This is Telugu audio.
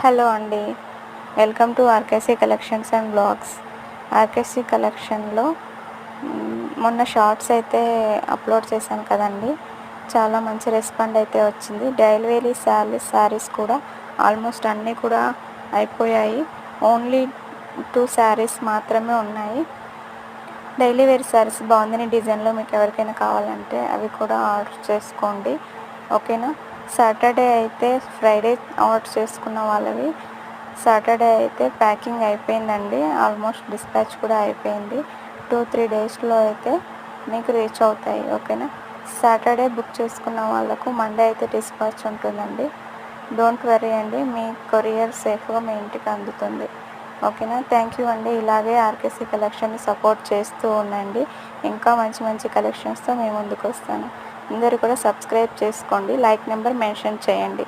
హలో అండి, welcome to RKC collections and blogs. RKC కలెక్షన్లో మొన్న షార్ట్స్ అయితే అప్లోడ్ చేశాను కదండి. చాలా మంచి రెస్పాండ్ అయితే వచ్చింది. డైలీ వేరీ శారీస్ కూడా ఆల్మోస్ట్ అన్నీ కూడా అయిపోయాయి. ఓన్లీ 2 శారీస్ మాత్రమే ఉన్నాయి. డైలీ వేర్ శారీస్ బాగుందని డిజైన్లో మీకు ఎవరికైనా కావాలంటే అవి కూడా ఆర్డర్ చేసుకోండి, ఓకేనా. సాటర్డే అయితే ఫ్రైడే ఆర్డర్ చేసుకున్న వాళ్ళవి సాటర్డే అయితే ప్యాకింగ్ అయిపోయిందండి. ఆల్మోస్ట్ డిస్పాచ్ కూడా అయిపోయింది. 2-3 డేస్లో అయితే మీకు రీచ్ అవుతాయి, ఓకేనా. సాటర్డే బుక్ చేసుకున్న వాళ్ళకు మండే అయితే డిస్పాచ్ ఉంటుందండి. డోంట్ వరీ అండి, మీ కొరియర్ సేఫ్గా మీ ఇంటికి అందుతుంది, ఓకేనా. థ్యాంక్ యూ అండి. ఇలాగే ఆర్కేసీ కలెక్షన్ని సపోర్ట్ చేస్తూ ఉండండి. ఇంకా మంచి మంచి కలెక్షన్స్తో మేము ముందుకు వస్తాను. అందరూ కూడా సబ్స్క్రైబ్ చేసుకోండి, లైక్ నెంబర్ మెన్షన్ చేయండి.